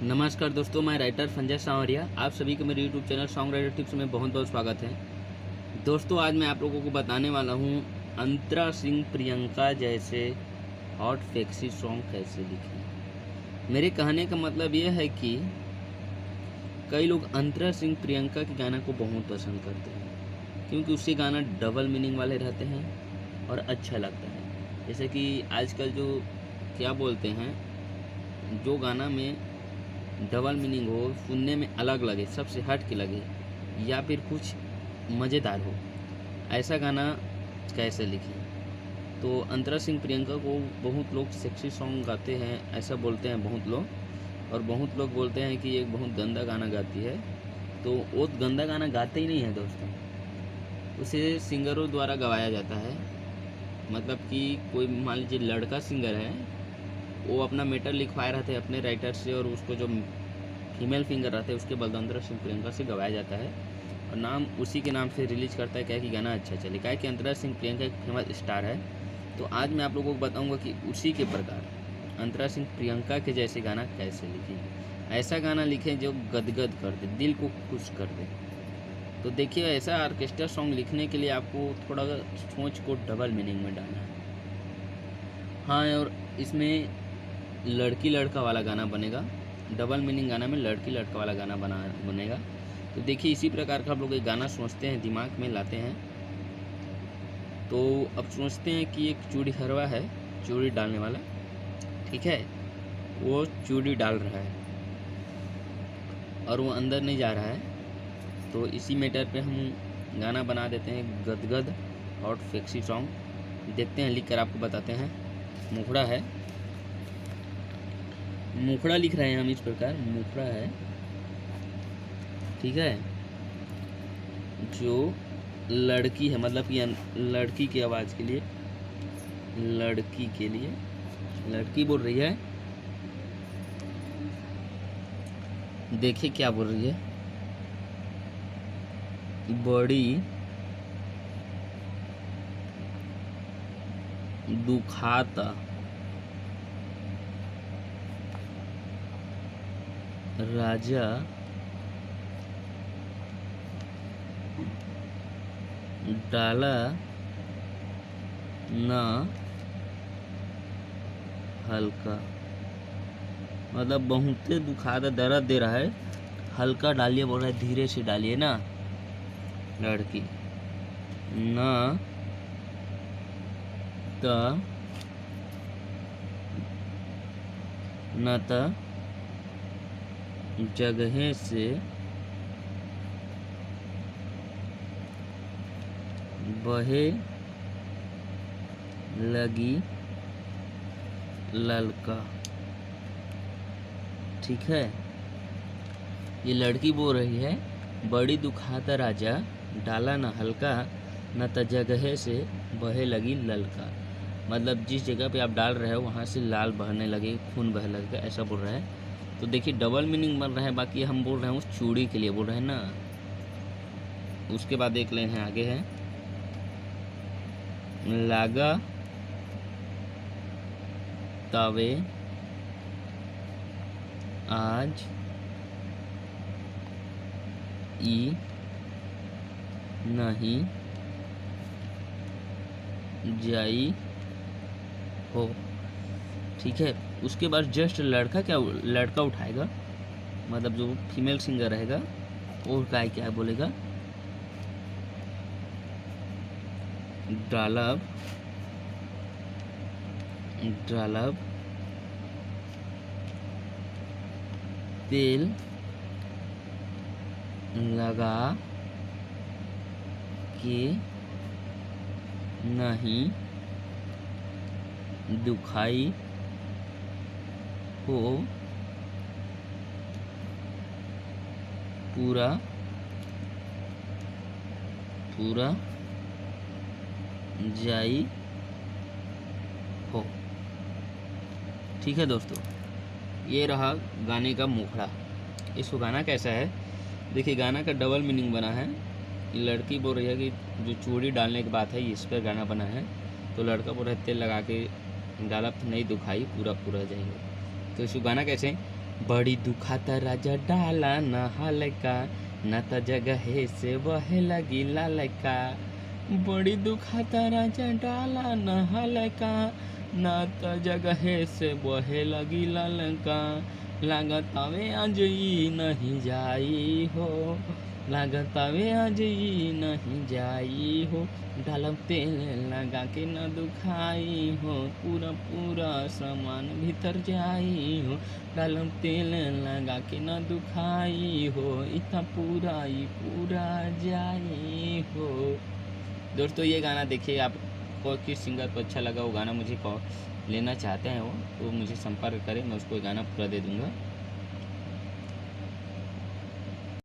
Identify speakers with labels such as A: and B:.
A: नमस्कार दोस्तों, मैं राइटर संजय सांवरिया। आप सभी को मेरे YouTube channel song writer tips में बहुत बहुत स्वागत है। दोस्तों, आज मैं आप लोगों को बताने वाला हूँ अंतरा सिंह प्रियंका जैसे हॉट सेक्सी सॉन्ग कैसे लिखें। मेरे कहने का मतलब यह है कि कई लोग अंतरा सिंह प्रियंका के गाना को बहुत पसंद करते हैं क्योंकि उसके गाना डबल मीनिंग वाले रहते हैं और अच्छा लगता है। जैसे कि आजकल जो क्या बोलते हैं, जो गाना में डबल मीनिंग हो, सुनने में अलग लगे, सबसे हट के लगे या फिर कुछ मज़ेदार हो, ऐसा गाना कैसे लिखें। तो अंतरा सिंह प्रियंका को बहुत लोग सेक्सी सॉन्ग गाते हैं, ऐसा बोलते हैं बहुत लोग, और बहुत लोग बोलते हैं कि ये बहुत गंदा गाना गाती है। तो वो गंदा गाना गाते ही नहीं है दोस्तों, उसे सिंगरों द्वारा गवाया जाता है। मतलब कि कोई मान लीजिए लड़का सिंगर है, वो अपना मैटर लिखवाए रहते हैं अपने राइटर से, और उसको जो फीमेल फिंगर रहते हैं उसके बलवंत सिंह प्रियंका से गवाया जाता है और नाम उसी के नाम से रिलीज करता है, क्या कि गाना अच्छा चले, क्या कि अंतरा सिंह प्रियंका एक फेमस स्टार है। तो आज मैं आप लोगों को बताऊंगा कि उसी के प्रकार अंतरा सिंह प्रियंका के जैसे गाना कैसे लिखें। ऐसा गाना लिखें जो गदगद कर दे, दिल को खुश कर दे। तो देखिए, ऐसा ऑर्केस्ट्रा सॉन्ग लिखने के लिए आपको थोड़ा सोच को डबल मीनिंग में डालना है। हाँ, और इसमें लड़की लड़का वाला गाना बनेगा, डबल मीनिंग गाना में लड़की लड़का वाला गाना बनेगा। तो देखिए, इसी प्रकार का आप लोग एक गाना सोचते हैं, दिमाग में लाते हैं। तो अब सोचते हैं कि एक चूड़ी हरवा है, चूड़ी डालने वाला, ठीक है, वो चूड़ी डाल रहा है और वो अंदर नहीं जा रहा है। तो इसी मैटर पे हम गाना बना देते हैं गदगद हॉट सेक्सी सॉन्ग। देखते हैं, लिख कर आपको बताते हैं। मुखड़ा है, मुखड़ा लिख रहे हैं हम इस प्रकार, मुखड़ा है, ठीक है, जो लड़की है, मतलब कि लड़की की आवाज़ के लिए, लड़की के लिए, लड़की बोल रही है। देखिए क्या बोल रही है, बड़ी दुखाता राजा डाला ना हल्का, मतलब बहुत दुखाता, दर्द दे रहा है, हल्का डालिए बोल रहा है, धीरे से डालिए ना। लड़की ना त न त जगह से बहे लगी ललका, ठीक है। ये लड़की बोल रही है, बड़ी दुखाता राजा डाला न हल्का, न त जगह से बहे लगी ललका, मतलब जिस जगह पे आप डाल रहे हो वहाँ से लाल बहने लगे, खून बह लगेगा, ऐसा बोल रहा है। तो देखिए, डबल मीनिंग बन रहा है। बाकी हम बोल रहे हैं उस चूड़ी के लिए बोल रहे हैं ना। उसके बाद एक लाइन है, आगे है, लागा तवे आज ई नहीं जाई हो, ठीक है। उसके बाद जस्ट लड़का उठाएगा, मतलब जो फीमेल सिंगर रहेगा वो क्या बोलेगा, डालब डालब तेल लगा के नहीं दुखाई हो, पूरा पूरा जाई हो, ठीक है दोस्तों। ये रहा गाने का मुखड़ा। इसको गाना कैसा है, देखिए, गाना का डबल मीनिंग बना है। लड़की बोल रही है कि जो चूड़ी डालने की बात है, इस पर गाना बना है। तो लड़का बोल रहा है तेल लगा के डाला तो नहीं दुखाई, पूरा पूरा जाएगा। तो इसको गाना कैसे, बड़ी दुखाता राजा डाला न हल्का, न त जगह से बहे लगी ललका। बड़ी दुखाता राजा डाला न हल्का, न त जगह से बहे लगी ललका। लागत आवे आज ई नहीं जाई हो, लागत आवे आज ई नहीं जाई हो। डालब तेल लगा के न दुखाई हो, पूरा पूरा सामान भीतर जाई हो। डालब तेल लगा के न दुखाई हो, इतना पूरा ही पूरा जाई हो। दोस्तों ये गाना देखिए, आपको किस सिंगर को अच्छा लगा वो गाना मुझे लेना चाहते हैं वो तो मुझे संपर्क करें, मैं उसको गाना पूरा दे दूँगा।